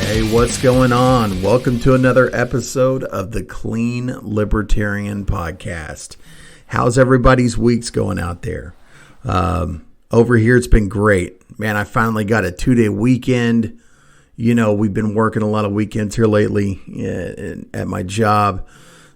Hey, what's going on? Welcome to another episode of the Clean Libertarian Podcast. How's everybody's weeks going out there? Over here, it's been great. Man, I finally got a 2-day weekend. You know, we've been working a lot of weekends here lately at my job.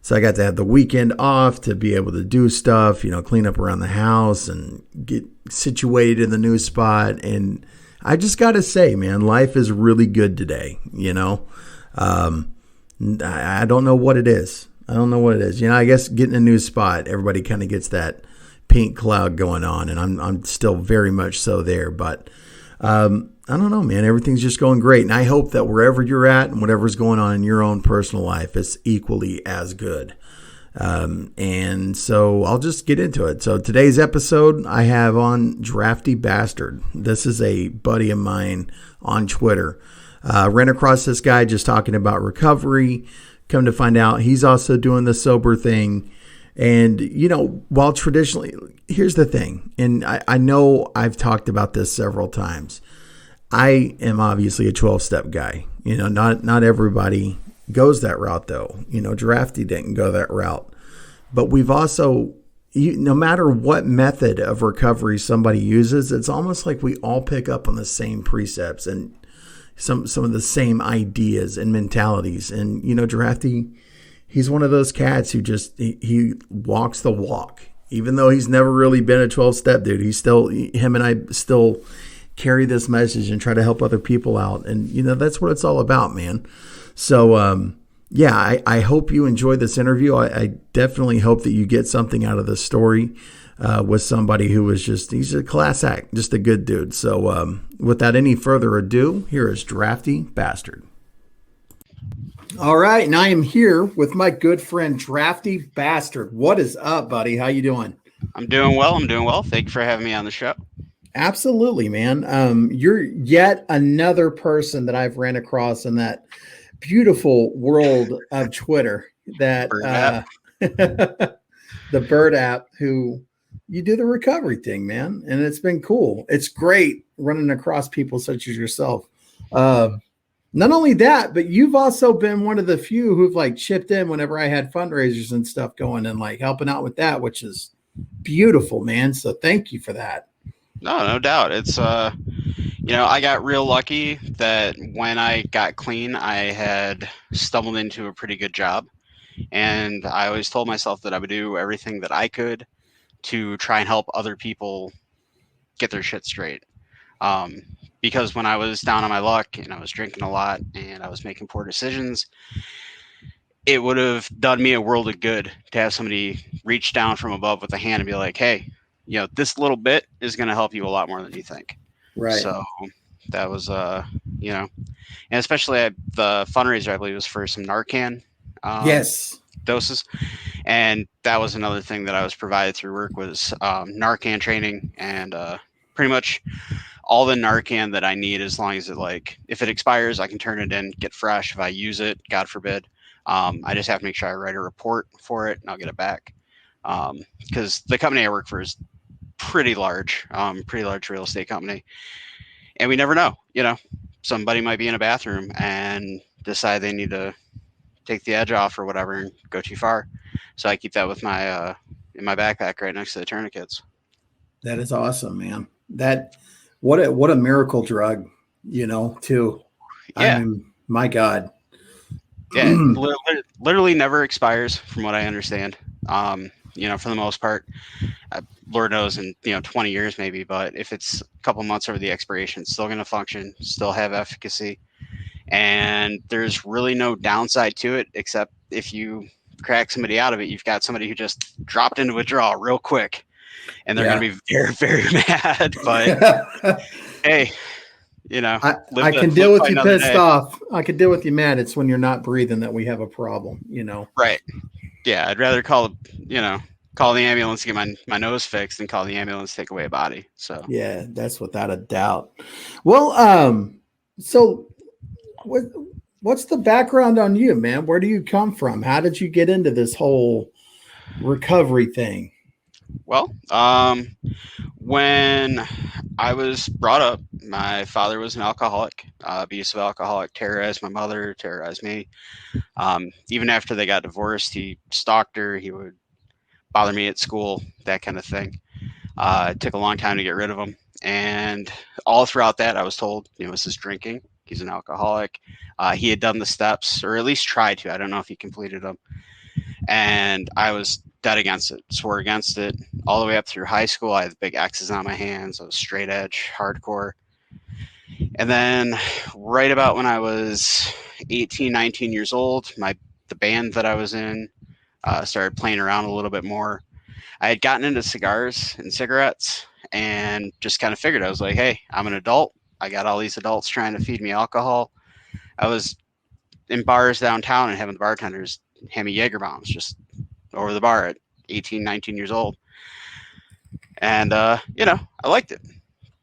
So I got to have the weekend off to be able to do stuff, you know, clean up around the house and get situated in the new spot. And I just got to say, man, life is really good today. You know, I don't know what it is. You know, I guess getting a new spot, everybody kind of gets that pink cloud going on, and I'm still very much so there. But I don't know, man. Everything's just going great, and I hope that wherever you're at and whatever's going on in your own personal life is equally as good. And so I'll just get into it. So today's episode, I have on Drafty Bastard. This is a buddy of mine on Twitter. Ran across this guy just talking about recovery. Come to find out, he's also doing the sober thing. And, you know, while traditionally, here's the thing, and I know I've talked about this several times. I am obviously a 12-step guy. You know, not everybody goes that route, though. You know, Drafty didn't go that route. But we've also, no matter what method of recovery somebody uses, it's almost like we all pick up on the same precepts and some of the same ideas and mentalities. And, you know, Drafty, he's one of those cats who just, he walks the walk. Even though he's never really been a 12-step dude, him and I still carry this message and try to help other people out. And, you know, that's what it's all about, man. So, yeah, I hope you enjoyed this interview. I definitely hope that you get something out of this story with somebody who was he's a class act, just a good dude. So without any further ado, here is Drafty Bastard. All right, and I am here with my good friend Drafty Bastard. What is up, buddy? How you doing? I'm doing well. Thank you for having me on the show. Absolutely, man. You're yet another person that I've ran across in that beautiful world of Twitter, that the Bird app, who you do the recovery thing, man. And it's been cool. It's great running across people such as yourself. Not only that, but you've also been one of the few who've like chipped in whenever I had fundraisers and stuff going and like helping out with that, which is beautiful, man. So thank you for that. No doubt. It's, you know, I got real lucky that when I got clean, I had stumbled into a pretty good job. And I always told myself that I would do everything that I could to try and help other people get their shit straight. Because when I was down on my luck and I was drinking a lot and I was making poor decisions, it would have done me a world of good to have somebody reach down from above with a hand and be like, hey, you know, this little bit is going to help you a lot more than you think. Right. So that was, you know, and especially the fundraiser, I believe, was for some Narcan yes, doses. And that was another thing that I was provided through work was Narcan training, and pretty much all the Narcan that I need, as long as if it expires, I can turn it in, get fresh. If I use it, God forbid, I just have to make sure I write a report for it and I'll get it back. Because the company I work for is pretty large real estate company, and we never know, you know, somebody might be in a bathroom and decide they need to take the edge off or whatever and go too far. So I keep that with my in my backpack right next to the tourniquets. That is awesome, man. What a miracle drug, you know, too. Yeah. I mean, my God. Yeah, literally never expires from what I understand. You know, for the most part, Lord knows in, 20 years maybe, but if it's a couple months over the expiration, it's still going to function, still have efficacy. And there's really no downside to it, except if you crack somebody out of it, you've got somebody who just dropped into withdrawal real quick and they're going to be very, very mad. But hey, I can deal with you pissed off. I can deal with you mad. It's when you're not breathing that we have a problem, Right. Yeah. I'd rather call the ambulance to get my nose fixed than call the ambulance to take away a body. So yeah, that's without a doubt. Well, so what's the background on you, man? Where do you come from? How did you get into this whole recovery thing? Well, when I was brought up, my father was an alcoholic, abusive alcoholic, terrorized my mother, terrorized me. Even after they got divorced, he stalked her. He would bother me at school, that kind of thing. It took a long time to get rid of him. And all throughout that, I was told, this is drinking. He's an alcoholic. He had done the steps, or at least tried to. I don't know if he completed them. And I was dead against it, swore against it all the way up through high school. I had big X's on my hands. I was straight edge, hardcore. And then right about when I was 18, 19 years old, the band that I was in started playing around a little bit more. I had gotten into cigars and cigarettes and just kind of figured, I was like, hey, I'm an adult. I got all these adults trying to feed me alcohol. I was in bars downtown and having the bartenders hand me Jaeger bombs just over the bar at 18, 19 years old. And, I liked it.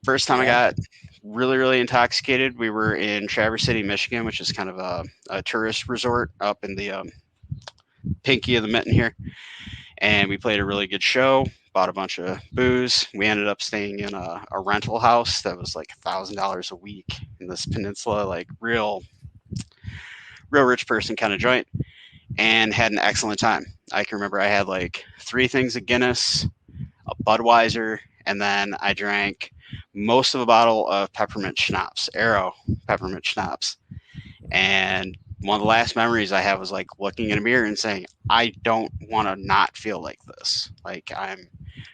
First time I got really, really intoxicated, we were in Traverse City, Michigan, which is kind of a tourist resort up in the pinky of the mitten here. And we played a really good show, bought a bunch of booze. We ended up staying in a rental house that was like $1,000 a week in this peninsula, like real rich person kind of joint, and had an excellent time. I can remember I had like 3 things of Guinness, a Budweiser, and then I drank most of a bottle of peppermint schnapps, Arrow peppermint schnapps. And one of the last memories I have was like looking in a mirror and saying, I don't want to not feel like this. Like, I'm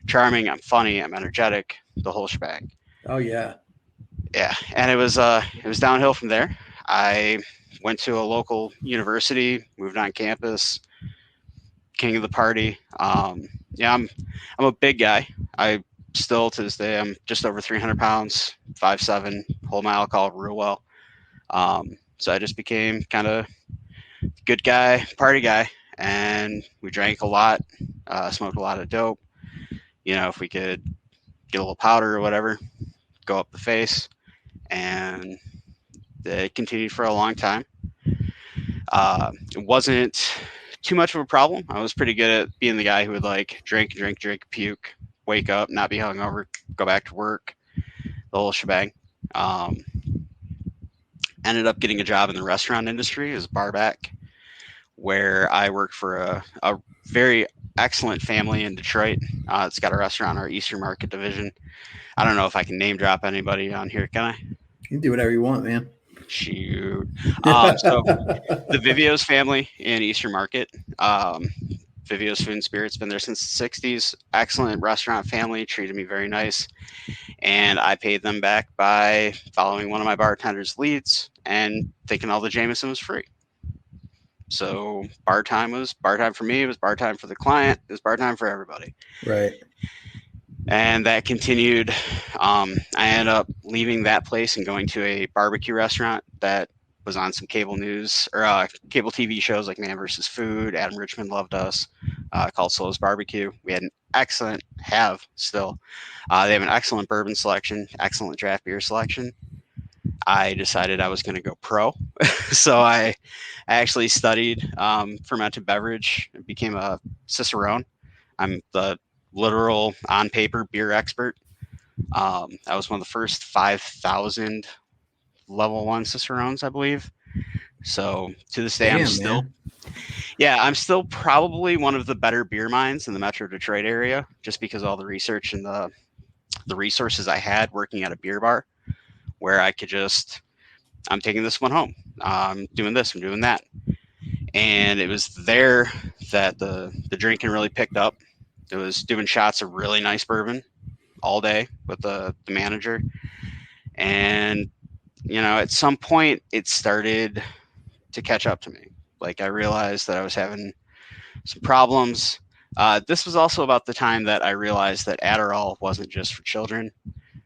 charming, I'm funny, I'm energetic, the whole shebang. Oh yeah. Yeah. And it was downhill from there. I went to a local university, moved on campus, king of the party. I'm a big guy. I still to this day, I'm just over 300 pounds, 5'7", hold my alcohol real well. So I just became kind of good guy, party guy, and we drank a lot, smoked a lot of dope. If we could get a little powder or whatever, go up the face, and it continued for a long time. It wasn't too much of a problem. I was pretty good at being the guy who would like drink, puke, wake up, not be hungover, go back to work, the whole shebang. Ended up getting a job in the restaurant industry as a barback, where I worked for a very excellent family in Detroit. It's got a restaurant, our Eastern Market division. I don't know if I can name drop anybody on here, can I? You can do whatever you want, man. Shoot. So the Vivio's family in Eastern Market, Vivio's Food and Spirit's been there since the 60s. Excellent restaurant family, treated me very nice. And I paid them back by following one of my bartender's leads and thinking all the Jameson was free. So bar time for me. It was bar time for the client. It was bar time for everybody. Right. And that continued. I ended up leaving that place and going to a barbecue restaurant that was on some cable news or cable TV shows like Man vs. Food. Adam Richmond loved us, called Slow's Barbecue. We had an excellent, they have an excellent bourbon selection, excellent draft beer selection. I decided I was going to go pro. So I actually studied fermented beverage and became a Cicerone. I'm the literal on paper beer expert. I was one of the first 5,000 level 1 Cicerones, I believe. So to this day, I'm still probably one of the better beer minds in the Metro Detroit area, just because of all the research and the resources I had working at a beer bar, where I could I'm taking this one home. I'm doing this, I'm doing that. And it was there that the drinking really picked up. It was doing shots of really nice bourbon all day with the manager. And, at some point it started to catch up to me. Like, I realized that I was having some problems. This was also about the time that I realized that Adderall wasn't just for children.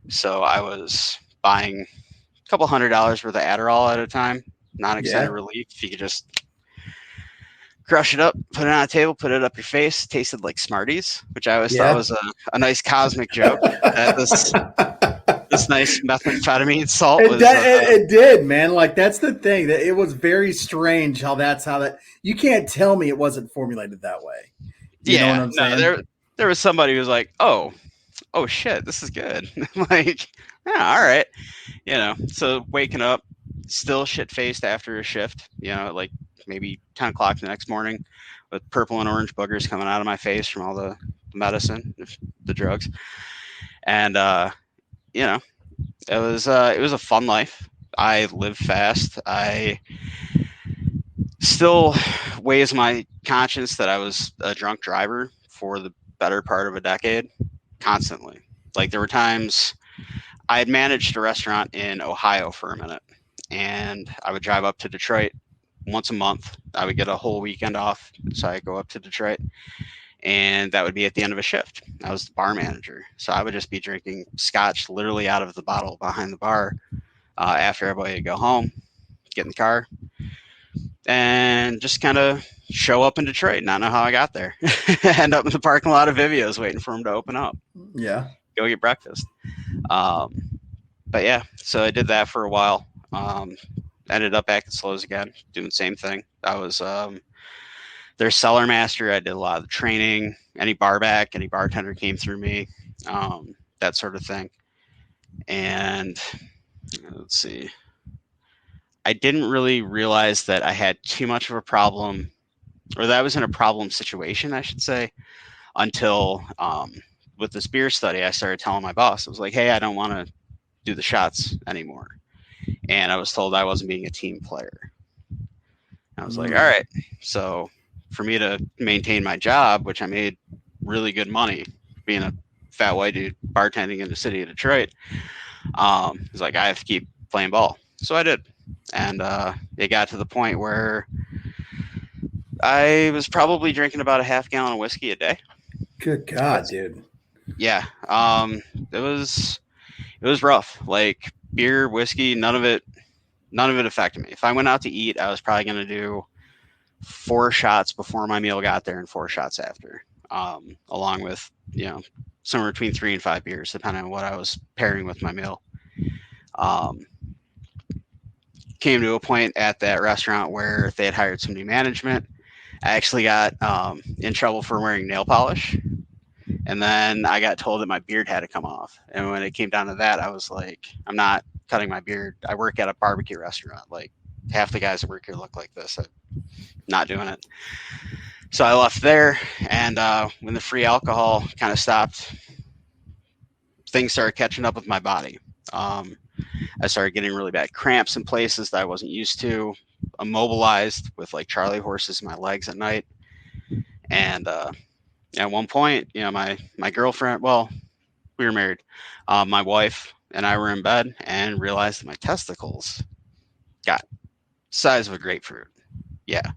So I was buying a couple $100 worth of Adderall at a time, non-extended relief. You could just crush it up, put it on a table, put it up your face. It tasted like Smarties, which I always thought was a nice cosmic joke. That this nice methamphetamine salt it did, man. Like, that's the thing. That it was very strange how that you can't tell me it wasn't formulated that way. You know what I'm saying? there was somebody who was like, oh shit, this is good. Like, yeah, all right. So waking up, still shit faced after a shift, like maybe 10 o'clock the next morning with purple and orange boogers coming out of my face from all the medicine, the drugs. And, you know, it was a fun life. I lived fast. I still weighs my conscience that I was a drunk driver for the better part of a decade constantly. Like there were times I had managed a restaurant in Ohio for a minute, and I would drive up to Detroit once a month. I would get a whole weekend off, so I go up to Detroit, and that would be at the end of a shift. I was the bar manager, so I would just be drinking scotch literally out of the bottle behind the bar after everybody would go home, get in the car, and just kind of show up in Detroit, not know how I got there. End up in the parking lot of Vivio's waiting for them to open up. Yeah. Go get breakfast. But yeah, so I did that for a while. Ended up back at Slows again, doing the same thing. I was their cellar master. I did a lot of the training. Any bar back, any bartender came through me, that sort of thing. And let's see. I didn't really realize that I had too much of a problem, or that I was in a problem situation, I should say, until with this beer study, I started telling my boss, I was like, hey, I don't want to do the shots anymore. And I was told I wasn't being a team player. I was like, all right. So for me to maintain my job, which I made really good money being a fat white dude bartending in the city of Detroit, it's like I have to keep playing ball. So I did. And it got to the point where I was probably drinking about a half gallon of whiskey a day. Good God, dude. Yeah. It was rough. Like beer, whiskey, none of it affected me. If I went out to eat, I was probably going to do 4 shots before my meal got there and 4 shots after, along with, somewhere between 3 and 5 beers, depending on what I was pairing with my meal. Came to a point at that restaurant where they had hired some new management. I actually got in trouble for wearing nail polish. And then I got told that my beard had to come off. And when it came down to that, I was like, I'm not cutting my beard. I work at a barbecue restaurant. Like half the guys that work here look like this. I'm not doing it. So I left there. And when the free alcohol kind of stopped, things started catching up with my body. I started getting really bad cramps in places that I wasn't used to, immobilized with like Charlie horses in my legs at night. And at one point, my girlfriend, well, we were married, my wife and I were in bed and realized that my testicles got size of a grapefruit. Yeah.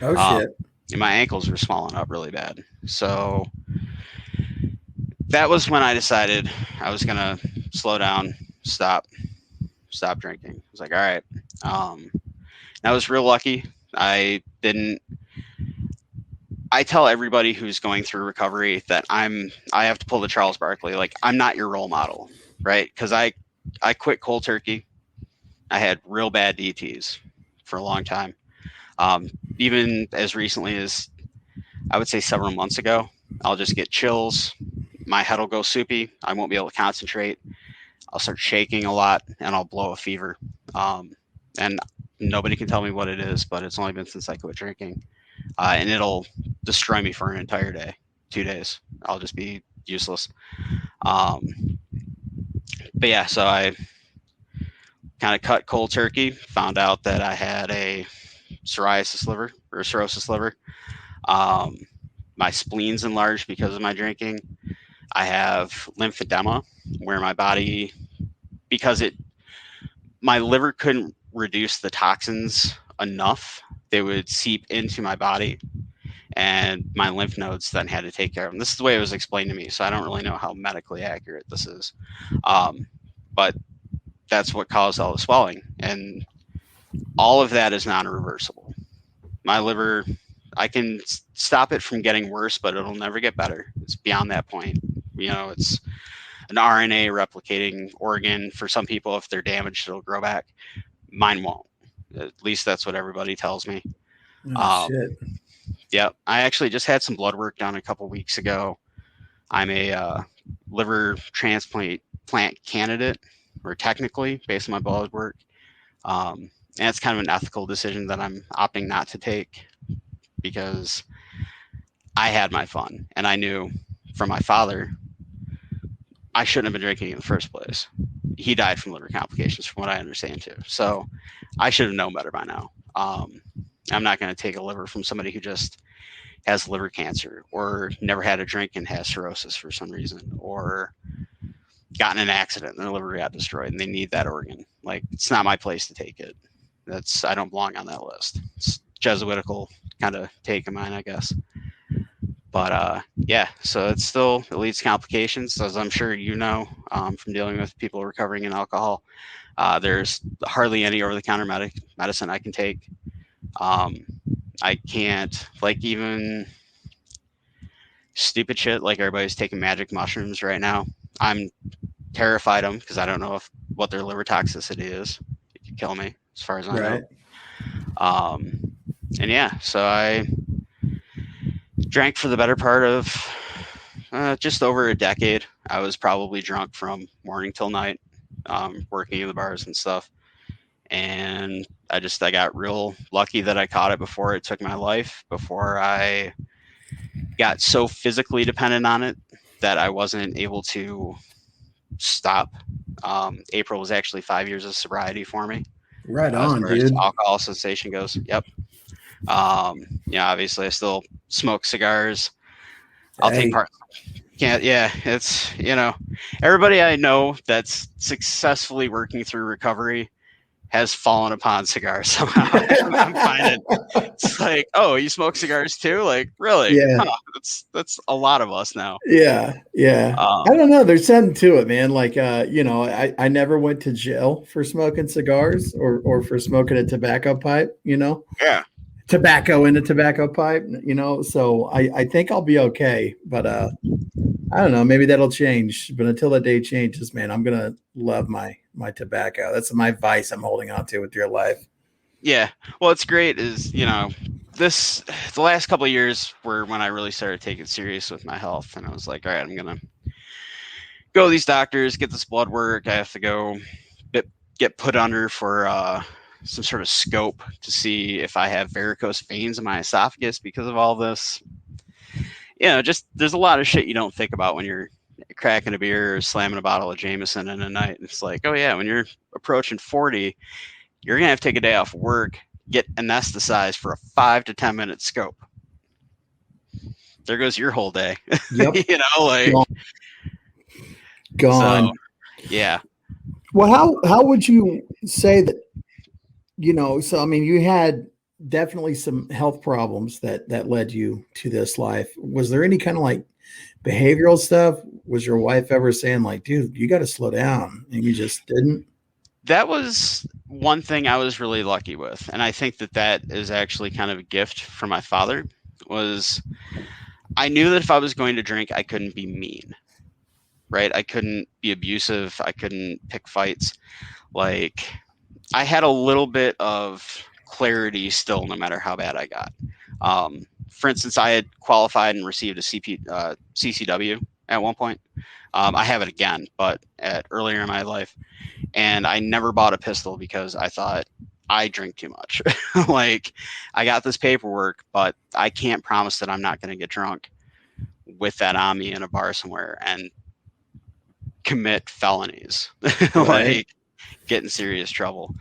Oh, shit. And my ankles were swelling up really bad. So that was when I decided I was going to slow down, stop drinking. I was like, all right. I was real lucky. I tell everybody who's going through recovery that I have to pull the Charles Barkley. Like, I'm not your role model, right? Because I quit cold turkey. I had real bad DTs for a long time. Even as recently as, I would say, several months ago, I'll just get chills. My head will go soupy. I won't be able to concentrate. I'll start shaking a lot, and I'll blow a fever. And nobody can tell me what it is, but it's only been since I quit drinking. And it'll destroy me for an entire day, 2 days. I'll just be useless. But yeah, so I kind of cut cold turkey, found out that I had a cirrhosis liver. My spleen's enlarged because of my drinking. I have lymphedema, where my body, because my liver couldn't reduce the toxins enough, they would seep into my body, and my lymph nodes then had to take care of them. This is the way it was explained to me, so I don't really know how medically accurate this is. But that's what caused all the swelling, and all of that is non-reversible. My liver, I can stop it from getting worse, but it'll never get better. It's beyond that point. It's an RNA replicating organ. For some people, if they're damaged, it'll grow back. Mine won't. At least that's what everybody tells me. Oh, shit. Yeah, I actually just had some blood work done a couple weeks ago. I'm a liver transplant candidate, or technically based on my blood work. And it's kind of an ethical decision that I'm opting not to take because I had my fun and I knew from my father I shouldn't have been drinking in the first place. He died from liver complications, from what I understand too. So I should have known better by now. I'm not going to take a liver from somebody who just has liver cancer or never had a drink and has cirrhosis for some reason, or got in an accident and their liver got destroyed and they need that organ. Like, it's not my place to take it. I don't belong on that list. It's Jesuitical kind of take of mine, I guess. But yeah, so it leads to complications, as I'm sure you know, from dealing with people recovering in alcohol. There's hardly any over-the-counter medicine I can take. I can't, like, even stupid shit like everybody's taking magic mushrooms right now. I'm terrified of them because I don't know what their liver toxicity is. It could kill me, as far as I know. And yeah, so I drank for the better part of just over a decade. I was probably drunk from morning till night, working in the bars and stuff. And I got real lucky that I caught it before it took my life, before I got so physically dependent on it that I wasn't able to stop. April was actually 5 years of sobriety for me. Right as on, far as dude. alcohol cessation goes. Yep. Obviously I still smoke cigars. I'll take part. It's, everybody I know that's successfully working through recovery has fallen upon cigars somehow. I'm finding it's like, oh, you smoke cigars too? Like, really? Yeah. That's a lot of us now. Yeah. I don't know. There's something to it, man. Like, I never went to jail for smoking cigars or for smoking a tobacco pipe, Yeah. Tobacco in a tobacco pipe, so I think I'll be okay. But I don't know, maybe that'll change. But until that day changes, man, I'm going to love my tobacco. That's my vice I'm holding on to with your life. Yeah. Well, it's great is, the last couple of years were when I really started taking it serious with my health. And I was like, all right, I'm going to go to these doctors, get this blood work. I have to go get put under for some sort of scope to see if I have varicose veins in my esophagus because of all this. Just there's a lot of shit you don't think about when you're cracking a beer or slamming a bottle of Jameson in a night. It's like, oh yeah, when you're approaching 40, you're gonna have to take a day off work, get anesthetized for a 5 to 10 minute scope. There goes your whole day. Yep. Gone. So, yeah. Well, how would you say that? So I mean, you had definitely some health problems that led you to this life. Was there any kind of like behavioral stuff? Was your wife ever saying like, dude, you got to slow down, and you just didn't? That was one thing I was really lucky with. And I think that is actually kind of a gift from my father. Was I knew that if I was going to drink, I couldn't be mean, right? I couldn't be abusive. I couldn't pick fights. Like, I had a little bit of clarity still, no matter how bad I got. For instance, I had qualified and received a CCW at one point. I have it again, but earlier in my life. And I never bought a pistol because I thought I drink too much. Like, I got this paperwork, but I can't promise that I'm not going to get drunk with that on me in a bar somewhere and commit felonies. Like, get in serious trouble.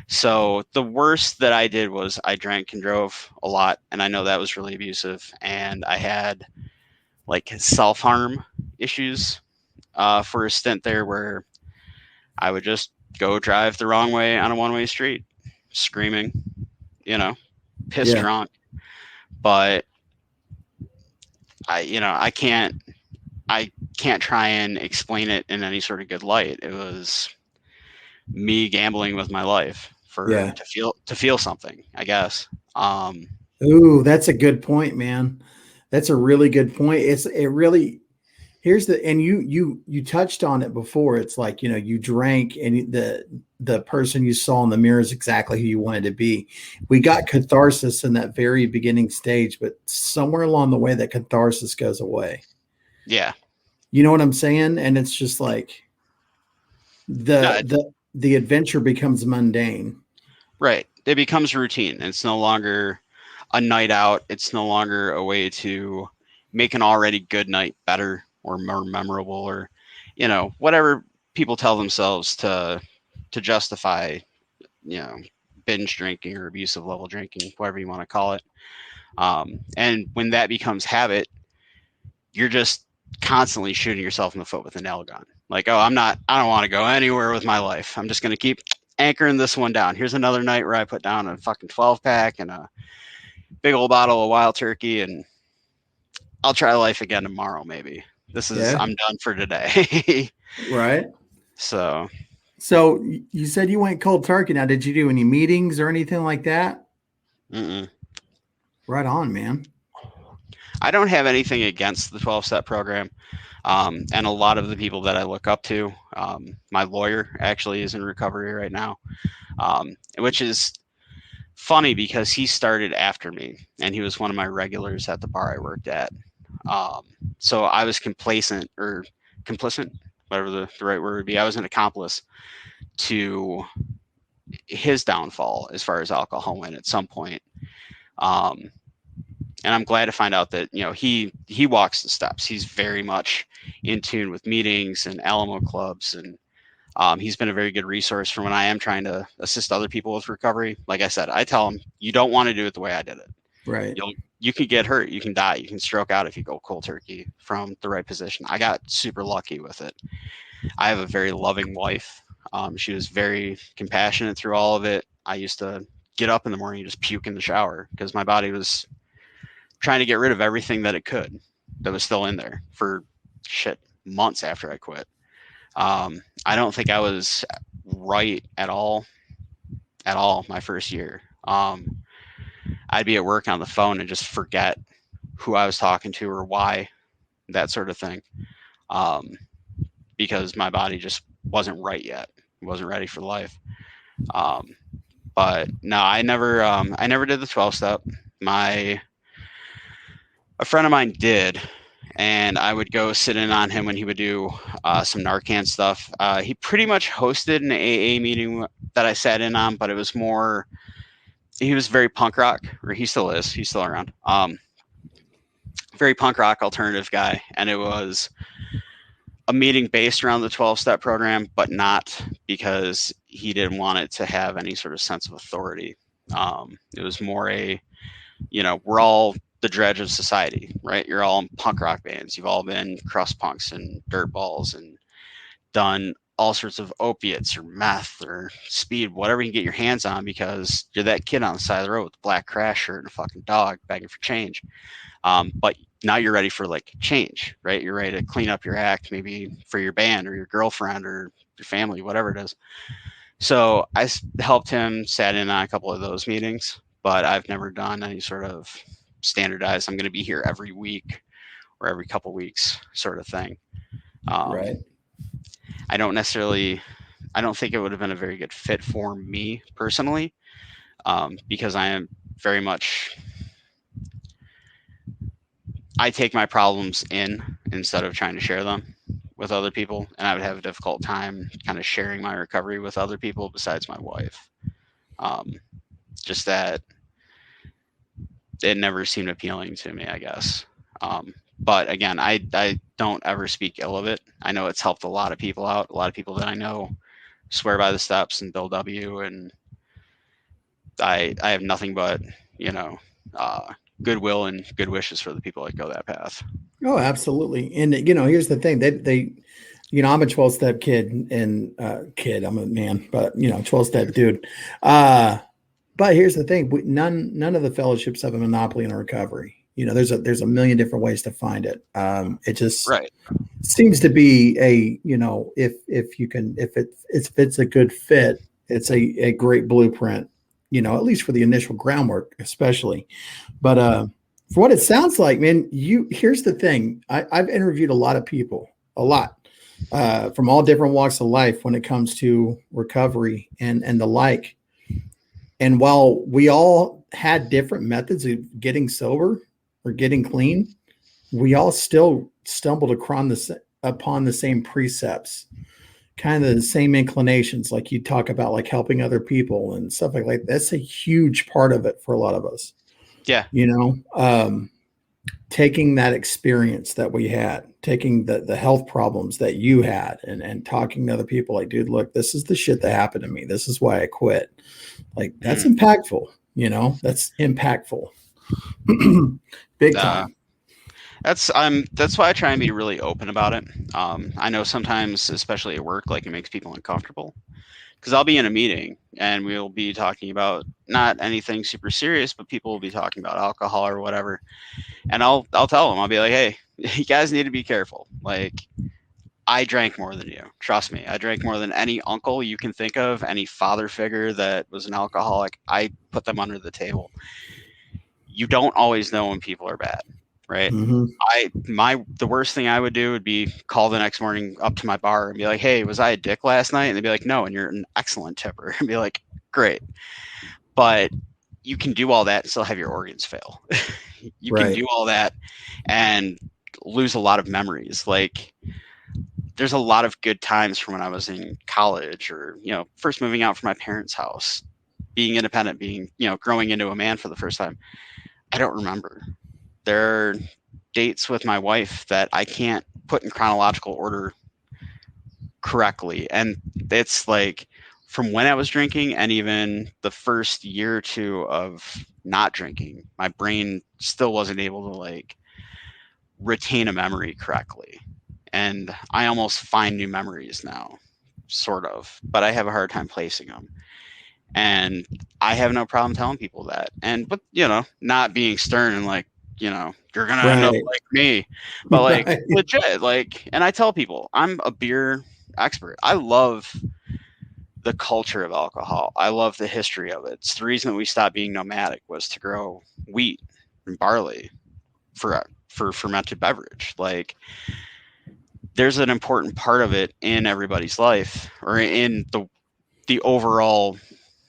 So the worst that I did was I drank and drove a lot, and I know that was really abusive. And I had like self-harm issues for a stint there where I would just go drive the wrong way on a one-way street, screaming, pissed drunk. But I can't try and explain it in any sort of good light. It was me gambling with my life to feel something, I guess. Ooh, that's a good point, man. That's a really good point. And you touched on it before. It's like, you drank and the person you saw in the mirror is exactly who you wanted to be. We got catharsis in that very beginning stage, but somewhere along the way that catharsis goes away. Yeah. You know what I'm saying? And it's just like No, the adventure becomes mundane. right. It becomes routine. It's no longer a night out. It's no longer a way to make an already good night better or more memorable, or, whatever people tell themselves to justify, binge drinking or abusive level drinking, whatever you want to call it. And when that becomes habit, you're just constantly shooting yourself in the foot with a nail gun. Like, oh, I don't want to go anywhere with my life. I'm just going to keep anchoring this one down. Here's another night where I put down a fucking 12 pack and a big old bottle of wild turkey, and I'll try life again tomorrow. Maybe I'm done for today. Right. So you said you went cold turkey. Now, did you do any meetings or anything like that? mm-mm. Right on, man. I don't have anything against the 12-step program. And a lot of the people that I look up to, my lawyer actually is in recovery right now, which is funny because he started after me and he was one of my regulars at the bar I worked at. So I was complacent, whatever the right word would be. I was an accomplice to his downfall as far as alcohol went at some point. And I'm glad to find out that, he walks the steps. He's very much in tune with meetings and Alamo clubs. And he's been a very good resource for when I am trying to assist other people with recovery. Like I said, I tell them, you don't want to do it the way I did it. Right. You can get hurt. You can die. You can stroke out if you go cold turkey from the right position. I got super lucky with it. I have a very loving wife. She was very compassionate through all of it. I used to get up in the morning and just puke in the shower because my body was trying to get rid of everything that it could that was still in there for months after I quit. I don't think I was right at all my first year. I'd be at work on the phone and just forget who I was talking to or why, that sort of thing. Because my body just wasn't right yet. It wasn't ready for life. But no, I never did the 12-step. A friend of mine did, and I would go sit in on him when he would do some Narcan stuff. He pretty much hosted an AA meeting that I sat in on, but it was more, he was very punk rock, or he still is. He's still around. Very punk rock alternative guy. And it was a meeting based around the 12-step program, but not because he didn't want it to have any sort of sense of authority. It was more we're all the dredge of society, right? You're all in punk rock bands. You've all been crust punks and dirt balls and done all sorts of opiates or meth or speed, whatever you can get your hands on, because you're that kid on the side of the road with a black crash shirt and a fucking dog begging for change. But now you're ready for change, right? You're ready to clean up your act, maybe for your band or your girlfriend or your family, whatever it is. So I helped him, sat in on a couple of those meetings, but I've never done any sort of standardized, I'm going to be here every week or every couple weeks sort of thing. Right. I don't think it would have been a very good fit for me personally, because I am very much, I take my problems in instead of trying to share them with other people. And I would have a difficult time kind of sharing my recovery with other people besides my wife. Just that it never seemed appealing to me, I guess. But again, I don't ever speak ill of it. I know it's helped a lot of people out. A lot of people that I know swear by the steps and Bill W. And I have nothing but, goodwill and good wishes for the people that go that path. Oh, absolutely. And here's the thing, they I'm a 12-step kid and I'm a man, but 12-step dude. But here's the thing, none of the fellowships have a monopoly in recovery. There's a million different ways to find it. It just seems to be if it's a good fit, it's a great blueprint, at least for the initial groundwork, especially. But for what it sounds like, man, here's the thing. I've interviewed a lot of people, from all different walks of life when it comes to recovery and the like. And while we all had different methods of getting sober or getting clean, we all still stumbled upon the same precepts, kind of the same inclinations, like you talk about, like helping other people and stuff like that. That's a huge part of it for a lot of us. Yeah. Taking that experience that we had, taking the health problems that you had, and talking to other people like, dude, look, this is the shit that happened to me. This is why I quit. Like, that's impactful. That's impactful. Big time. That's why I try and be really open about it. I know sometimes, especially at work, like it makes people uncomfortable, because I'll be in a meeting and we'll be talking about not anything super serious, but people will be talking about alcohol or whatever. And I'll tell them, I'll be like, hey, you guys need to be careful. Like, I drank more than you. Trust me. I drank more than any uncle you can think of, any father figure that was an alcoholic. I put them under the table. You don't always know when people are bad, right? Mm-hmm. The worst thing I would do would be call the next morning up to my bar and be like, hey, was I a dick last night? And they'd be like, no, and you're an excellent tipper. And be like, great. But you can do all that and still have your organs fail. You can do all that and lose a lot of memories. Like, there's a lot of good times from when I was in college, or, first moving out from my parents' house, being independent, being, growing into a man for the first time. I don't remember. There are dates with my wife that I can't put in chronological order correctly. And it's like from when I was drinking and even the first year or two of not drinking, my brain still wasn't able to like retain a memory correctly. And I almost find new memories now, sort of, but I have a hard time placing them. And I have no problem telling people that. But not being stern and like, you're going to end up like me, but like legit, like, and I tell people I'm a beer expert. I love the culture of alcohol. I love the history of it. It's the reason that we stopped being nomadic, was to grow wheat and barley for fermented beverage. Like, there's an important part of it in everybody's life, or in the overall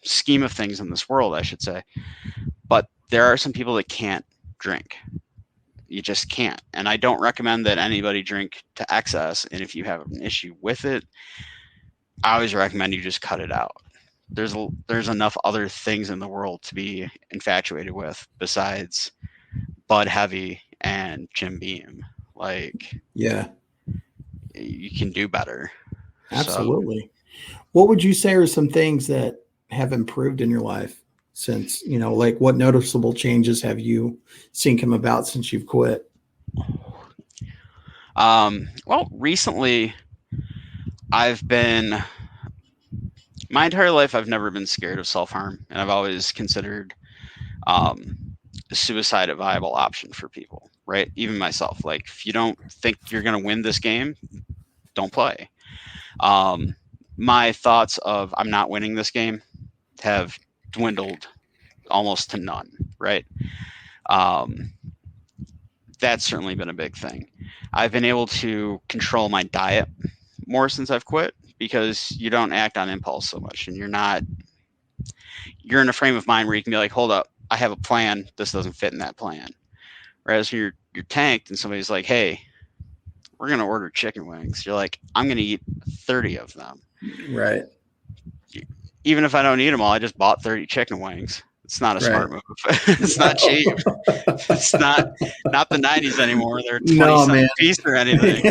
scheme of things in this world, I should say. But there are some people that can't drink. You just can't. And I don't recommend that anybody drink to excess. And if you have an issue with it, I always recommend you just cut it out. There's enough other things in the world to be infatuated with besides Bud Heavy and Jim Beam. Like, yeah, you can do better. Absolutely. So, what would you say are some things that have improved in your life since, like what noticeable changes have you seen come about since you've quit? Well, recently my entire life, I've never been scared of self-harm, and I've always considered suicide a viable option for people, right? Even myself. Like, if you don't think you're going to win this game, don't play. My thoughts of I'm not winning this game have dwindled almost to none, right? That's certainly been a big thing. I've been able to control my diet more since I've quit, because you don't act on impulse so much, and you're in a frame of mind where you can be like, hold up, I have a plan. This doesn't fit in that plan. Whereas you're tanked and somebody's like, hey, we're going to order chicken wings. You're like, I'm going to eat 30 of them. Right. Even if I don't eat them all, I just bought 30 chicken wings. It's not a smart move. It's not cheap. It's not the 90s anymore. They're 20 cents a piece or anything.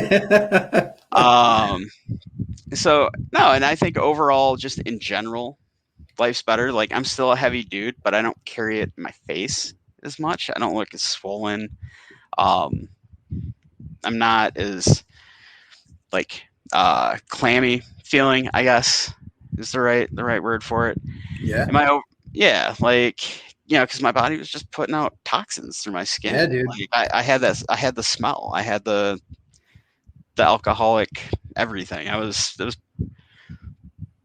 So no, and I think overall, just in general, life's better. Like, I'm still a heavy dude, but I don't carry it in my face as much. I don't look as swollen. I'm not as like clammy feeling, I guess is the right word for it. Yeah. Yeah, like, because my body was just putting out toxins through my skin. Yeah, dude. Like, I had the smell. I had the alcoholic everything. It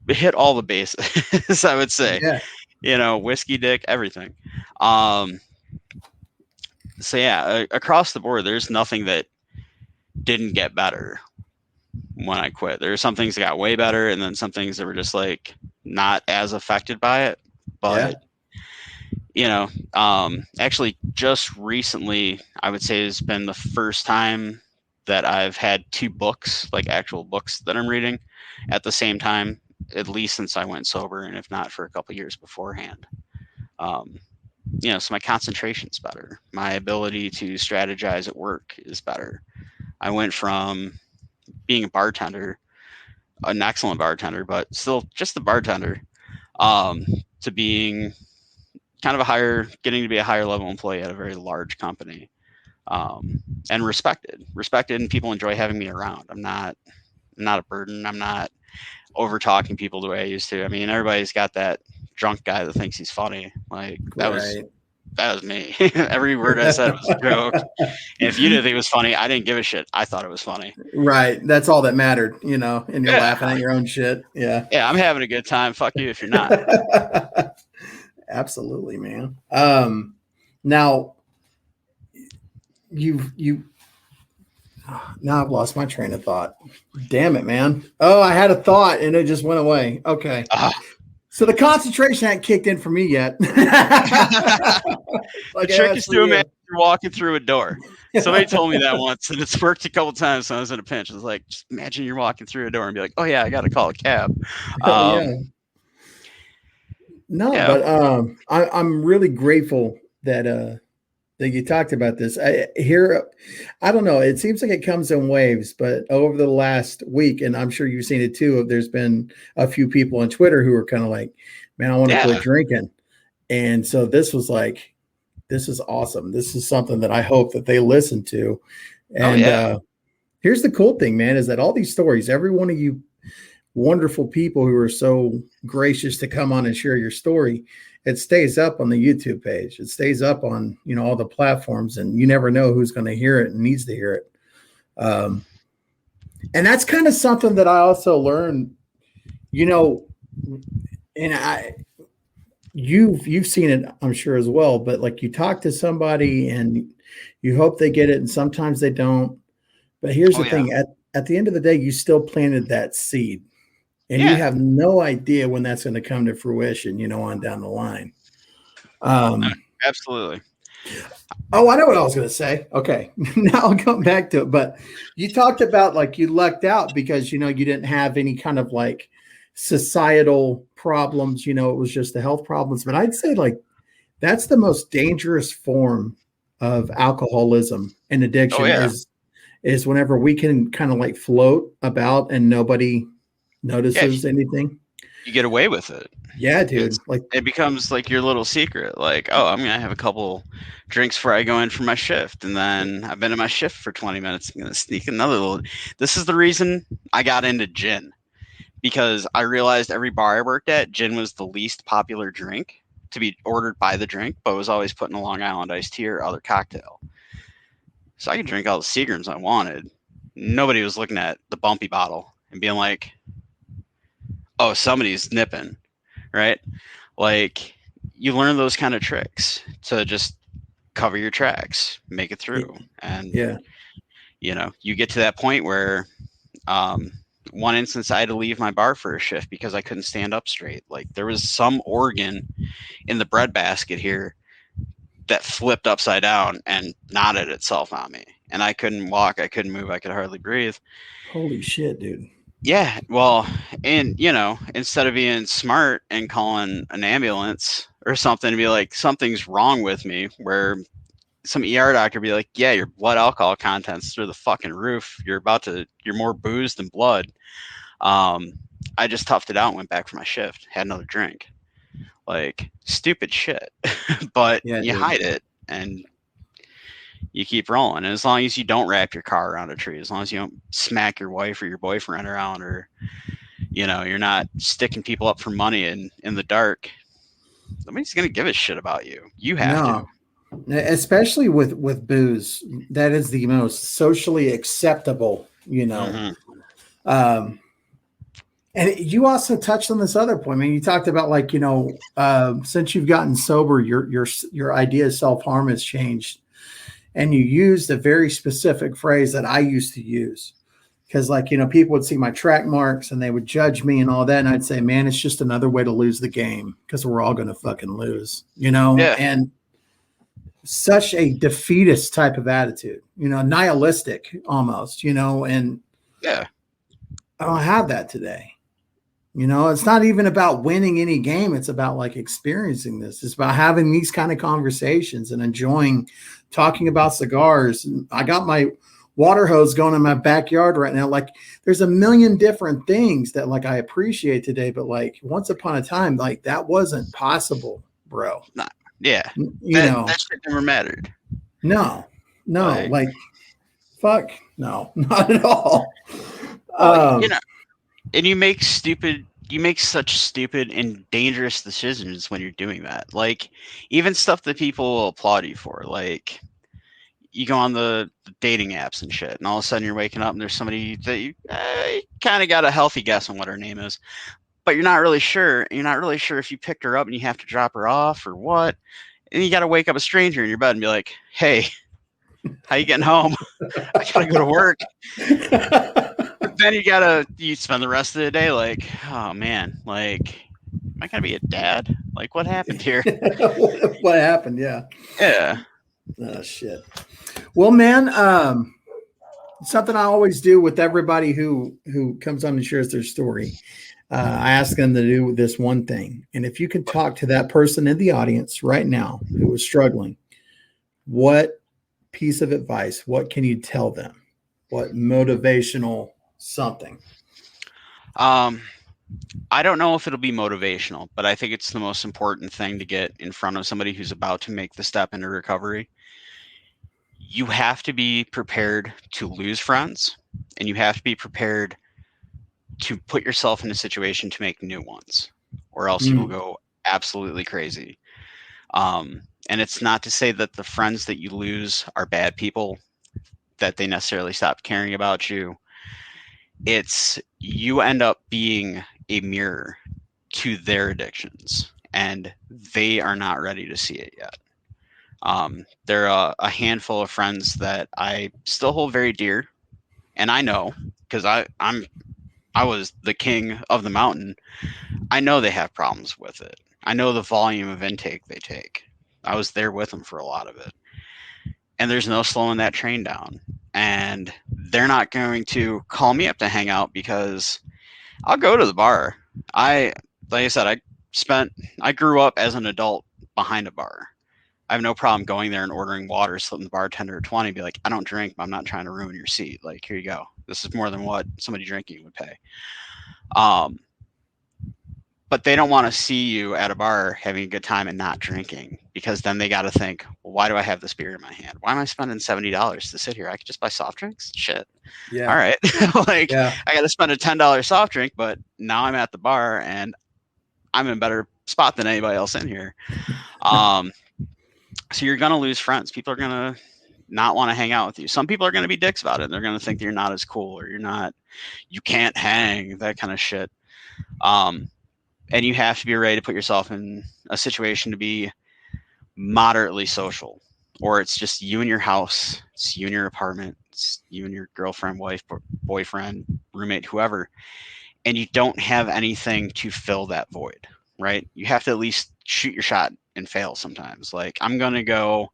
hit all the bases, I would say. Yeah. Whiskey dick, everything. So yeah, across the board, there's nothing that didn't get better when I quit. There are some things that got way better, and then some things that were just like not as affected by it. But actually just recently, I would say, has been the first time that I've had 2 books, like actual books that I'm reading at the same time, at least since I went sober, and if not for a couple years beforehand. So my concentration's better. My ability to strategize at work is better. I went from being a bartender, an excellent bartender, but still just a bartender, to being kind of getting to be a higher level employee at a very large company, and respected, and people enjoy having me around. I'm not a burden. I'm not over talking people the way I used to. I mean, everybody's got that drunk guy that thinks he's funny. Like that was me. Every word I said was a joke. And if you didn't think it was funny, I didn't give a shit. I thought it was funny. Right. That's all that mattered, and you're laughing at your own shit. Yeah. Yeah, I'm having a good time. Fuck you if you're not. Absolutely, man. Now now I've lost my train of thought. Damn it, man. Oh, I had a thought and it just went away. Okay. So the concentration hadn't kicked in for me yet. The trick is to imagine you're walking through a door. Somebody told me that once, and it's worked a couple times when I was in a pinch. It's like, just imagine you're walking through a door and be like, oh yeah, I got to call a cab. But I'm really grateful that you talked about this. I don't know. It seems like it comes in waves, but over the last week, and I'm sure you've seen it too, there's been a few people on Twitter who are kind of like, man, I want to quit drinking. And so this was like, this is awesome. This is something that I hope that they listen to. And here's the cool thing, man, is that all these stories, every one of you wonderful people who are so gracious to come on and share your story, it stays up on the YouTube page. It stays up on, all the platforms, and you never know who's going to hear it and needs to hear it. And that's kind of something that I also learned, and you've seen it, I'm sure as well, but like you talk to somebody and you hope they get it, and sometimes they don't. But here's the thing, at the end of the day, you still planted that seed. And you have no idea when that's going to come to fruition, on down the line. Absolutely. Oh, I know what I was going to say. Okay. Now I'll come back to it. But you talked about like you lucked out because, you didn't have any kind of like societal problems. It was just the health problems. But I'd say like that's the most dangerous form of alcoholism and addiction is whenever we can kind of like float about and nobody notices anything. You get away with it. Yeah, dude. It becomes like your little secret. Like, oh, I'm gonna have a couple drinks before I go in for my shift, and then I've been in my shift for 20 minutes. I'm gonna sneak another little. This is the reason I got into gin, because I realized every bar I worked at, gin was the least popular drink to be ordered by the drink, but was always put in a Long Island iced tea or other cocktail. So I could drink all the Seagrams I wanted. Nobody was looking at the bumpy bottle and being like, oh, somebody's nipping, right? Like, you learn those kind of tricks to just cover your tracks, make it through. And, you get to that point where one instance I had to leave my bar for a shift because I couldn't stand up straight. Like, there was some organ in the bread basket here that flipped upside down and knotted itself on me. And I couldn't walk, I couldn't move, I could hardly breathe. Holy shit, dude. Yeah, well, and instead of being smart and calling an ambulance or something to be like, something's wrong with me, where some ER doctor be like, yeah, your blood alcohol content's through the fucking roof. You're more booze than blood. I just toughed it out and went back for my shift, had another drink. Like, stupid shit. But you hide it and you keep rolling. And as long as you don't wrap your car around a tree, as long as you don't smack your wife or your boyfriend around, or, you're not sticking people up for money in the dark, nobody's going to give a shit about you. You have to. Especially with booze. That is the most socially acceptable, Mm-hmm. And you also touched on this other point. I mean, you talked about like, since you've gotten sober, your idea of self-harm has changed. And you used a very specific phrase that I used to use, because like, people would see my track marks and they would judge me and all that. And I'd say, man, it's just another way to lose the game, because we're all going to fucking lose, Yeah. And such a defeatist type of attitude, nihilistic almost, and Yeah. I don't have that today. It's not even about winning any game. It's about like experiencing this. It's about having these kind of conversations and enjoying talking about cigars. And I got my water hose going in my backyard right now. Like there's a million different things that like I appreciate today, but like once upon a time, like that wasn't possible, bro. Nah, yeah. That shit never mattered. No, like fuck, no, not at all. And you make such stupid and dangerous decisions when you're doing that. Like even stuff that people will applaud you for. Like you go on the dating apps and shit, and all of a sudden you're waking up and there's somebody that you kind of got a healthy guess on what her name is, but you're not really sure. You're not really sure if you picked her up and you have to drop her off or what. And you got to wake up a stranger in your bed and be like, "Hey, how you getting home? I gotta go to work." Then you spend the rest of the day like, oh man, like, am I gonna be a dad? Like, what happened here? What happened? Yeah. Oh shit. Well, man, something I always do with everybody who comes on and shares their story. I ask them to do this one thing, and if you can talk to that person in the audience right now who is struggling, what piece of advice? What can you tell them? What motivational something? I don't know if it'll be motivational, but I think it's the most important thing to get in front of somebody who's about to make the step into recovery. You have to be prepared to lose friends, and you have to be prepared to put yourself in a situation to make new ones, or else you will go absolutely crazy. And it's not to say that the friends that you lose are bad people, that they necessarily stop caring about you. It's you end up being a mirror to their addictions, and they are not ready to see it yet. There are a handful of friends that I still hold very dear, and I know because I was the king of the mountain. I know they have problems with it. I know the volume of intake they take. I was there with them for a lot of it, and there's no slowing that train down. And they're not going to call me up to hang out because I'll go to the bar. Like I said, I grew up as an adult behind a bar. I have no problem going there and ordering water, slipping the bartender a 20, be like, I don't drink, but I'm not trying to ruin your seat. Like, here you go. This is more than what somebody drinking would pay. But they don't want to see you at a bar having a good time and not drinking, because then they got to think, well, why do I have this beer in my hand? Why am I spending $70 to sit here? I could just buy soft drinks. Shit. Yeah. All right. I got to spend a $10 soft drink, but now I'm at the bar and I'm in a better spot than anybody else in here. So you're going to lose friends. People are going to not want to hang out with you. Some people are going to be dicks about it. They're going to think that you're not as cool, or you can't hang, that kind of shit. And you have to be ready to put yourself in a situation to be moderately social, or it's just you in your house, it's you in your apartment, it's you and your girlfriend, wife, boyfriend, roommate, whoever, and you don't have anything to fill that void, right? You have to at least shoot your shot and fail sometimes. Like, I'm going to go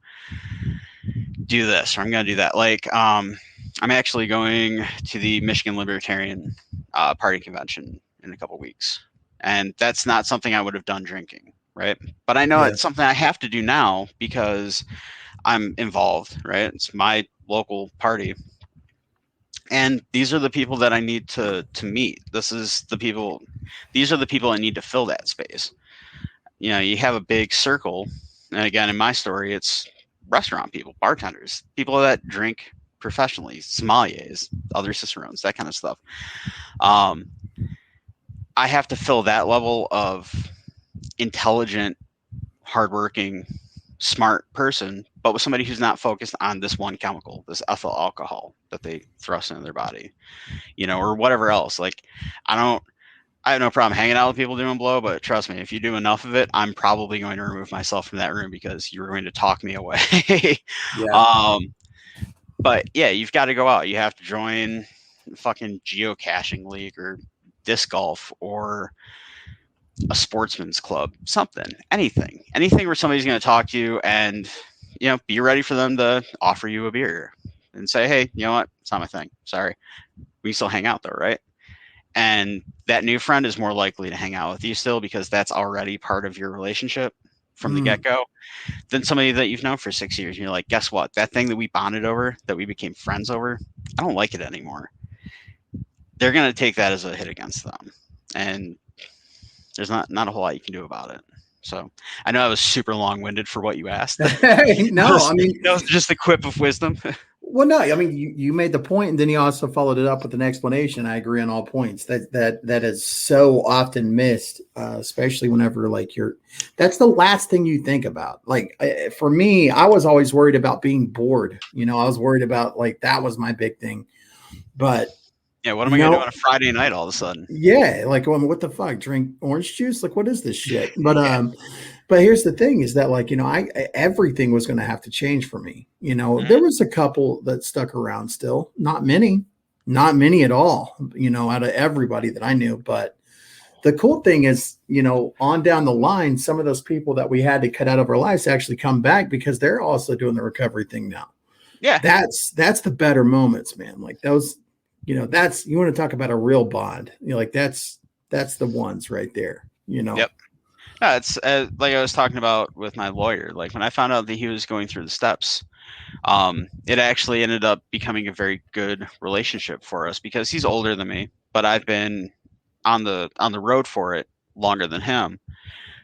do this, or I'm going to do that. Like, I'm actually going to the Michigan Libertarian Party convention in a couple weeks. And that's not something I would have done drinking, right? But I know it's something I have to do now because I'm involved, right? It's my local party. And these are the people that I need to meet. These are the people I need to fill that space. You know, you have a big circle. And again, in my story, it's restaurant people, bartenders, people that drink professionally, sommeliers, other cicerones, that kind of stuff. I have to fill that level of intelligent, hardworking, smart person, but with somebody who's not focused on this one chemical, this ethyl alcohol that they thrust into their body, or whatever else. Like, I have no problem hanging out with people doing blow, but trust me, if you do enough of it, I'm probably going to remove myself from that room because you're going to talk me away. But yeah, you've got to go out. You have to join fucking geocaching league or disc golf or a sportsman's club, anything where somebody's going to talk to you and be ready for them to offer you a beer and say, hey, you know what? It's not my thing. Sorry. We can still hang out though, right? And that new friend is more likely to hang out with you still because that's already part of your relationship from the get-go than somebody that you've known for 6 years. And you're like, guess what? That thing that we bonded over, that we became friends over, I don't like it anymore. They're going to take that as a hit against them. And there's not a whole lot you can do about it. So I know I was super long-winded for what you asked. No, I mean, that was just a quip of wisdom. Well, no, I mean, you made the point, and then you also followed it up with an explanation. I agree on all points. That is so often missed, especially whenever that's the last thing you think about. Like for me, I was always worried about being bored. I was worried about that was my big thing. But yeah, what am I going to do on a Friday night all of a sudden? Yeah, what the fuck? Drink orange juice? Like, what is this shit? But But here's the thing is that everything was going to have to change for me. There was a couple that stuck around still, not many at all, out of everybody that I knew. But the cool thing is, on down the line, some of those people that we had to cut out of our lives actually come back because they're also doing the recovery thing now. Yeah. That's the better moments, man. Like those, that's, you want to talk about a real bond, that's the ones right there, Yep. Yeah, it's like I was talking about with my lawyer. Like when I found out that he was going through the steps, it actually ended up becoming a very good relationship for us because he's older than me, but I've been on the road for it longer than him.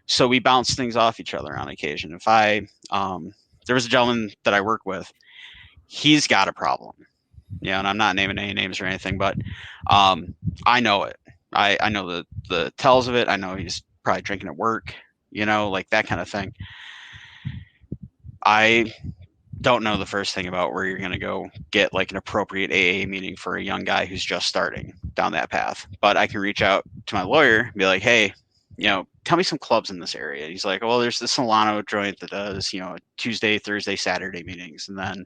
So we bounce things off each other on occasion. If there was a gentleman that I work with, he's got a problem, and I'm not naming any names or anything, but I know it. I know the tells of it. I know he's probably drinking at work, like that kind of thing. I don't know the first thing about where you're going to go get like an appropriate AA meeting for a young guy who's just starting down that path. But I can reach out to my lawyer and be like, hey, tell me some clubs in this area. And he's like, well, there's the Solano joint that does, Tuesday, Thursday, Saturday meetings. And then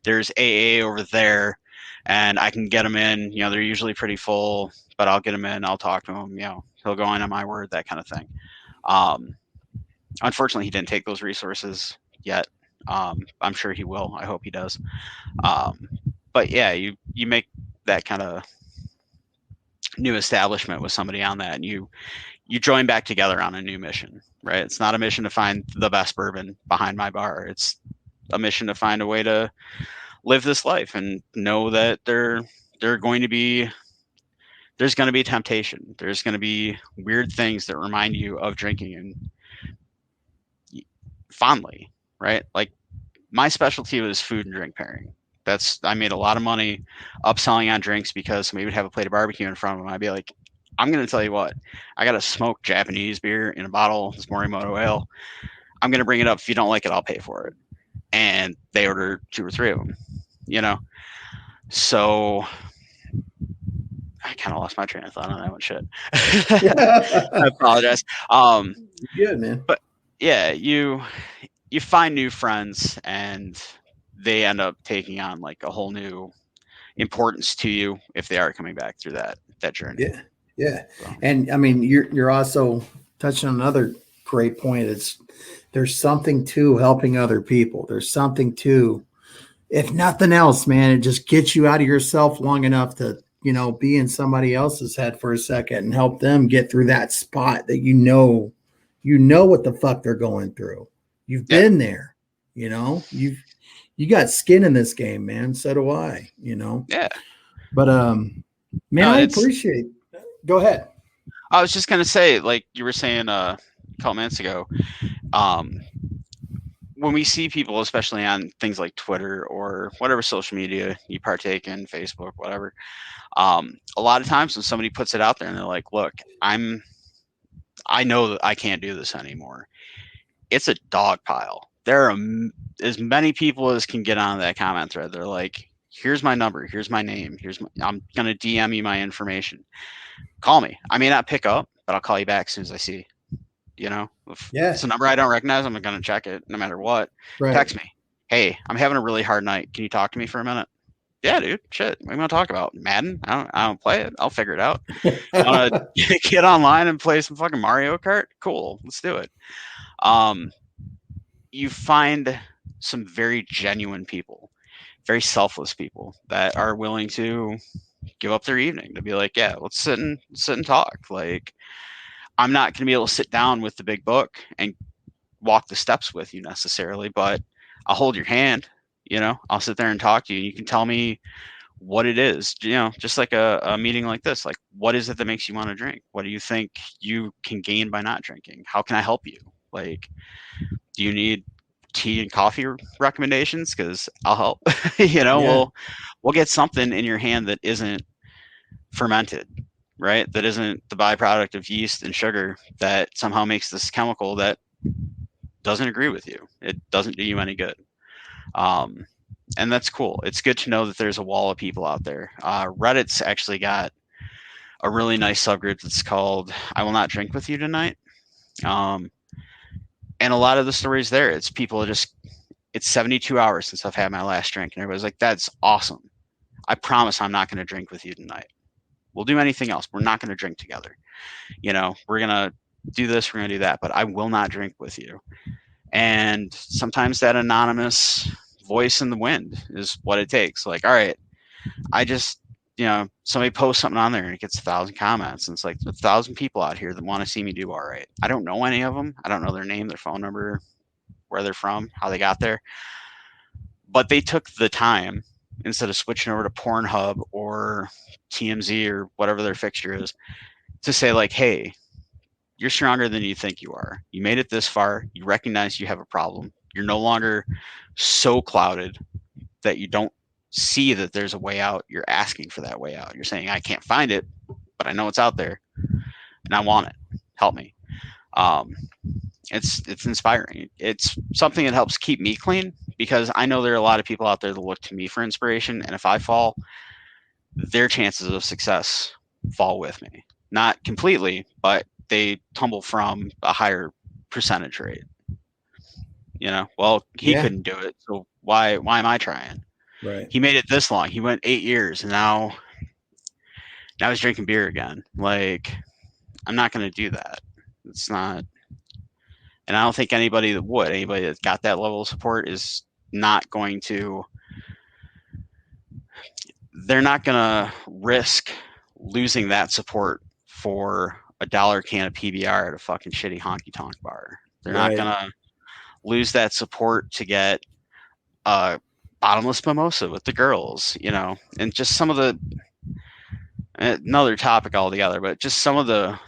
there's AA over there and I can get them in, they're usually pretty full, but I'll get him in. I'll talk to him. He'll go in on my word, that kind of thing. Unfortunately, he didn't take those resources yet. I'm sure he will. I hope he does. But yeah, you make that kind of new establishment with somebody on that, and you join back together on a new mission, right? It's not a mission to find the best bourbon behind my bar. It's a mission to find a way to live this life and know that there's going to be temptation. There's going to be weird things that remind you of drinking and fondly, right? Like my specialty was food and drink pairing. I made a lot of money upselling on drinks because somebody would have a plate of barbecue in front of them. I'd be like, I'm going to tell you what, I got a smoked Japanese beer in a bottle, this Morimoto ale. I'm going to bring it up. If you don't like it, I'll pay for it. And they order 2 or 3 of them, So I kind of lost my train of thought on that one. Shit. I apologize. Good, man. But yeah, you find new friends and they end up taking on like a whole new importance to you if they are coming back through that journey. Yeah. So. And I mean, you're also touching on another great point. There's something to helping other people. There's something to, if nothing else, man, it just gets you out of yourself long enough to, be in somebody else's head for a second and help them get through that spot that you know what the fuck they're going through. You've been there, you got skin in this game, man. So do I, Yeah. But man, I appreciate. Go ahead. I was just gonna say, like you were saying a couple minutes ago, when we see people, especially on things like Twitter or whatever social media you partake in, Facebook, whatever, a lot of times when somebody puts it out there and they're like, look, I know that I can't do this anymore. It's a dog pile. There are as many people as can get on that comment thread. They're like, here's my number. Here's my name. I'm going to DM you my information. Call me. I may not pick up, but I'll call you back as soon as I see, if it's a number I don't recognize, I'm going to check it no matter what. Right. Text me. Hey, I'm having a really hard night. Can you talk to me for a minute? Yeah, dude. Shit. What are you going to talk about? Madden? I don't play it. I'll figure it out. Want to get online and play some fucking Mario Kart? Cool. Let's do it. You find some very genuine people, very selfless people that are willing to give up their evening to be like, yeah, let's sit and talk. Like, I'm not going to be able to sit down with the big book and walk the steps with you necessarily, but I'll hold your hand, I'll sit there and talk to you. And you can tell me what it is, just like a meeting like this. Like, what is it that makes you want to drink? What do you think you can gain by not drinking? How can I help you? Like, do you need tea and coffee recommendations? Because I'll help. We'll get something in your hand that isn't fermented, right? That isn't the byproduct of yeast and sugar that somehow makes this chemical that doesn't agree with you. It doesn't do you any good. And that's cool. It's good to know that there's a wall of people out there. Reddit's actually got a really nice subgroup that's called "I Will Not Drink with You Tonight." And a lot of the stories there, it's people it's 72 hours since I've had my last drink. And everybody's like, that's awesome. I promise I'm not going to drink with you tonight. We'll do anything else. We're not going to drink together. We're going to do this, we're going to do that, but I will not drink with you. And sometimes that anonymous voice in the wind is what it takes. Like, all right, I just, somebody posts something on there and it gets 1,000 comments. And it's like 1,000 people out here that want to see me do all right. I don't know any of them. I don't know their name, their phone number, where they're from, how they got there. But they took the time, instead of switching over to Pornhub or TMZ or whatever their fixture is, to say like, hey, you're stronger than you think you are. You made it this far. You recognize you have a problem. You're no longer so clouded that you don't see that there's a way out. You're asking for that way out. You're saying, I can't find it, but I know it's out there and I want it. Help me. It's inspiring. It's something that helps keep me clean, because I know there are a lot of people out there that look to me for inspiration. And if I fall, their chances of success fall with me. Not completely, but they tumble from a higher percentage rate. Well, he couldn't do it, so why am I trying? Right. He made it this long. He went 8 years, and now he's drinking beer again. Like, I'm not going to do that. It's not. And I don't think anybody that's got that level of support is not going to. They're not going to risk losing that support for $1 can of PBR at a fucking shitty honky tonk bar. They're not going to lose that support to get a bottomless mimosa with the girls, and just some of the, another topic altogether, but just some of the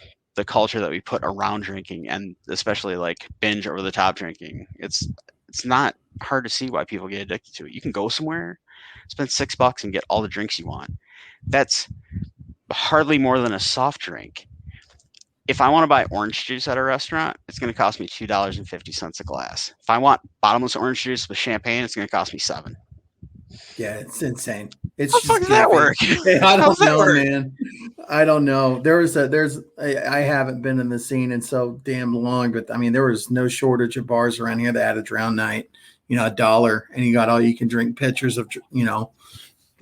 culture that we put around drinking, and especially like binge over the top drinking. It's not hard to see why people get addicted to it. You can go somewhere, spend $6 and get all the drinks you want. That's hardly more than a soft drink. If I want to buy orange juice at a restaurant, it's going to cost me $2.50 a glass. If I want bottomless orange juice with champagne, it's going to cost me $7. Yeah, it's insane. It's how the fuck does that work? I don't know, man. I don't know. I haven't been in the scene in so damn long, but I mean, there was no shortage of bars around here that had a drown night, $1, and you got all you can drink pitchers of,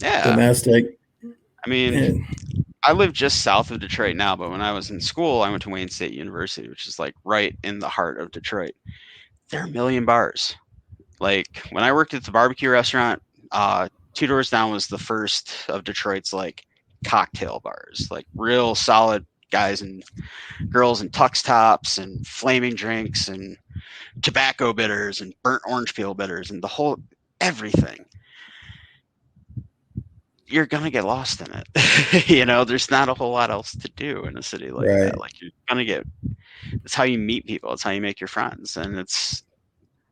domestic. I mean, I live just south of Detroit now, but when I was in school, I went to Wayne State University, which is like right in the heart of Detroit. There are a million bars. Like, when I worked at the barbecue restaurant, 2 doors down was the first of Detroit's like cocktail bars, like real solid guys and girls in tux tops and flaming drinks and tobacco bitters and burnt orange peel bitters and the whole everything. You're gonna get lost in it. There's not a whole lot else to do in a city like that. Like, you're gonna get. It's how you meet people. It's how you make your friends, and it's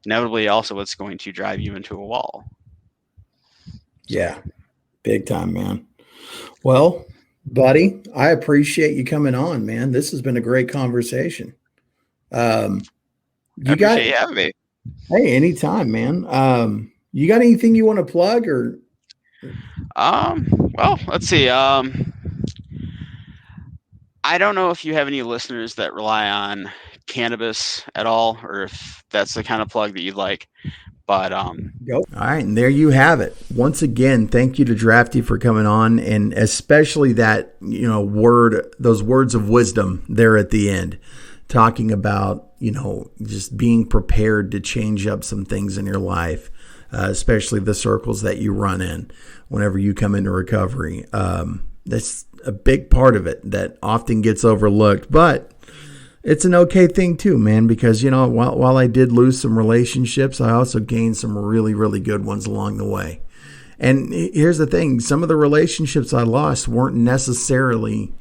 inevitably also what's going to drive you into a wall. Yeah, big time, man. Well, buddy, I appreciate you coming on, man. This has been a great conversation. I appreciate you having me. Hey, anytime, man. You got anything you want to plug or? Well, let's see. I don't know if you have any listeners that rely on cannabis at all, or if that's the kind of plug that you'd like. But Go. All right, and there you have it. Once again, thank you to Drafty for coming on, and especially that those words of wisdom there at the end, talking about, just being prepared to change up some things in your life, especially the circles that you run in whenever you come into recovery. That's a big part of it that often gets overlooked, but it's an okay thing too, man, because, while I did lose some relationships, I also gained some really, really good ones along the way. And here's the thing. Some of the relationships I lost weren't necessarily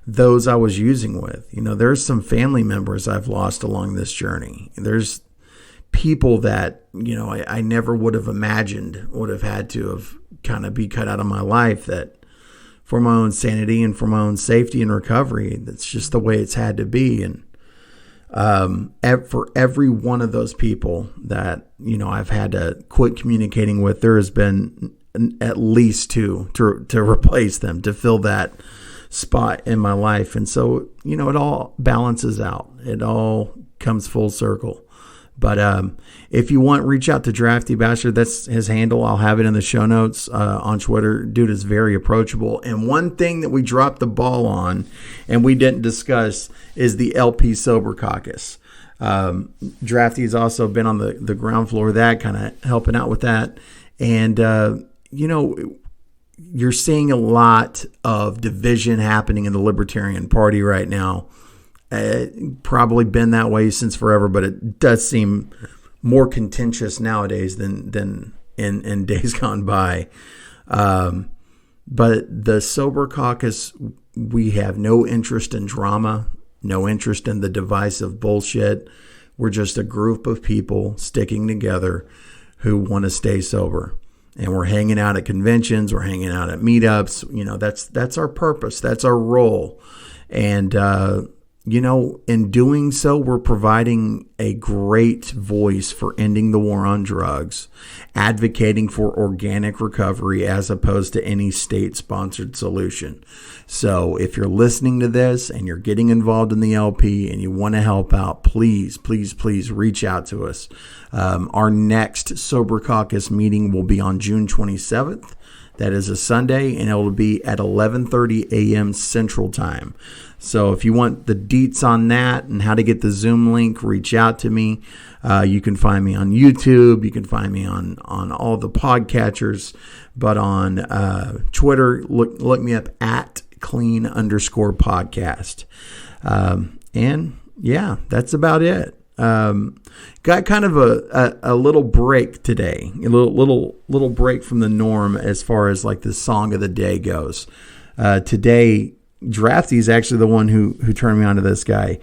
those I was using with. There's some family members I've lost along this journey. There's people that, I never would have imagined would have had to have kind of be cut out of my life, that for my own sanity and for my own safety and recovery, that's just the way it's had to be. And for every one of those people that, I've had to quit communicating with, there has been at least two to replace them, to fill that spot in my life. And so, it all balances out. It all comes full circle. But if you want, reach out to Drafty Bastard. That's his handle. I'll have it in the show notes on Twitter. Dude is very approachable. And one thing that we dropped the ball on and we didn't discuss is the LP Sober Caucus. Drafty has also been on the ground floor of that, kind of helping out with that. And, you're seeing a lot of division happening in the Libertarian Party right now. Probably been that way since forever, but it does seem more contentious nowadays than in days gone by. But the Sober Caucus, we have no interest in drama, no interest in the divisive bullshit. We're just a group of people sticking together who want to stay sober. And we're hanging out at conventions, we're hanging out at meetups. That's our purpose. That's our role. And, in doing so, we're providing a great voice for ending the war on drugs, advocating for organic recovery as opposed to any state-sponsored solution. So if you're listening to this and you're getting involved in the LP and you want to help out, please, please, please reach out to us. Our next Sober Caucus meeting will be on June 27th. That is a Sunday, and it will be at 11:30 a.m. Central Time. So if you want the deets on that and how to get the Zoom link, reach out to me. You can find me on YouTube. You can find me on all the podcatchers. But on Twitter, look me up at @clean_podcast. And yeah, that's about it. Got kind of a little break today, a little break from the norm as far as like the song of the day goes. Today, Drafty is actually the one who turned me on to this guy.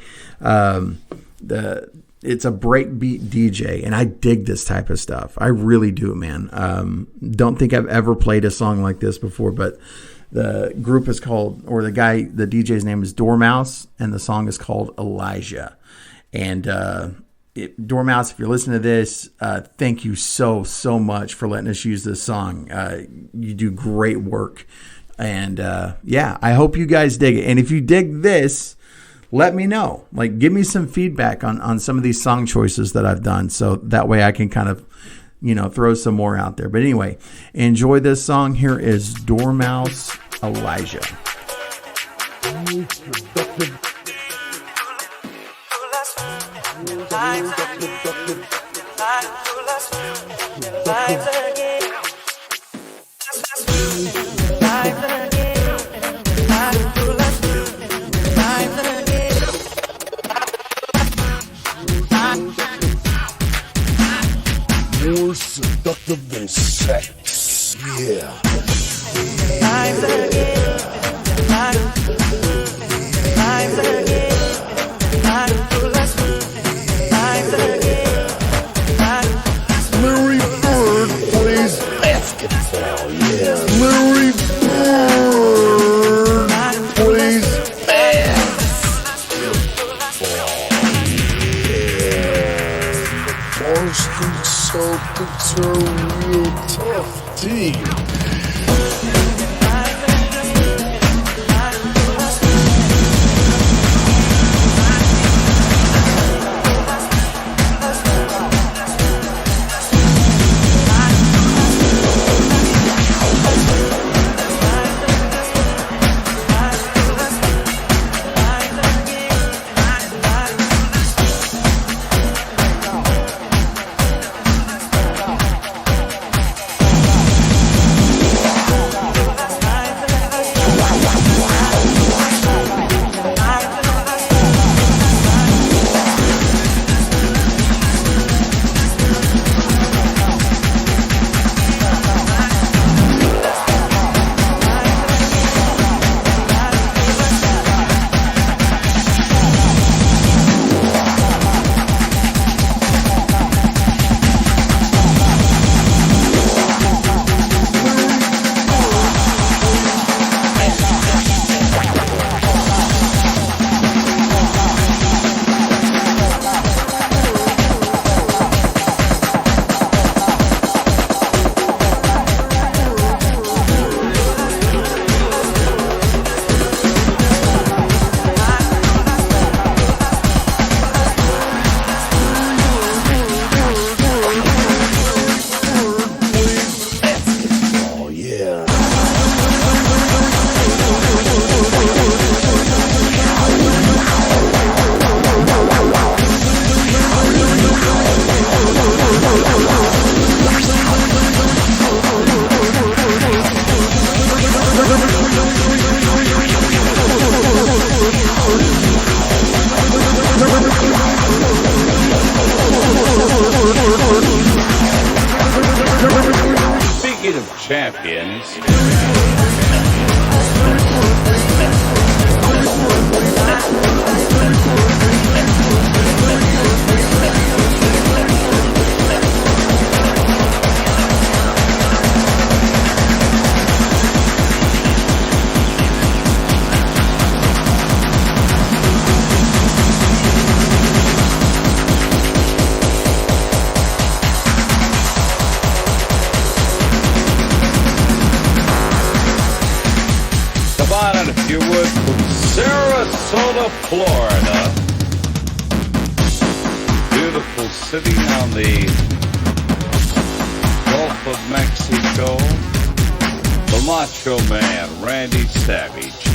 It's a breakbeat DJ, and I dig this type of stuff. I really do, man. Don't think I've ever played a song like this before, but the group is called, or the DJ's name is Dormouse, and the song is called Elijah. And Dormouse, if you're listening to this, thank you so much for letting us use this song. You do great work. And I hope you guys dig it. And if you dig this, let me know. Like, give me some feedback on some of these song choices that I've done, so that way I can kind of, throw some more out there. But anyway, enjoy this song. Here is Dormouse, Elijah. More seductive than sex, yeah. Larry Bird plays basketball, yeah. Larry Bird plays basketball, yeah. Boston Celtics are a real tough team. of champions. Come on in, if you would, from Sarasota, Florida. Beautiful city on the Gulf of Mexico. The Macho Man, Randy Savage.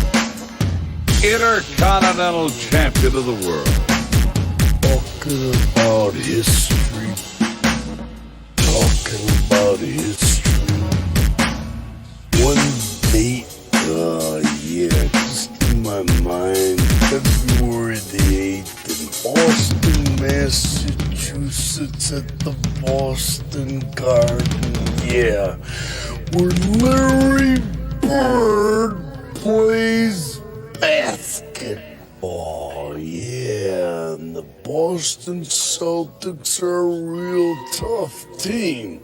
Intercontinental Champion of the world. Talking about history. Talking about history. One date, yeah, just in my mind. February the 8th in Boston, Massachusetts at the Boston Garden. Yeah, where Larry Bird plays basketball. Yeah, and the Boston Celtics are a real tough team.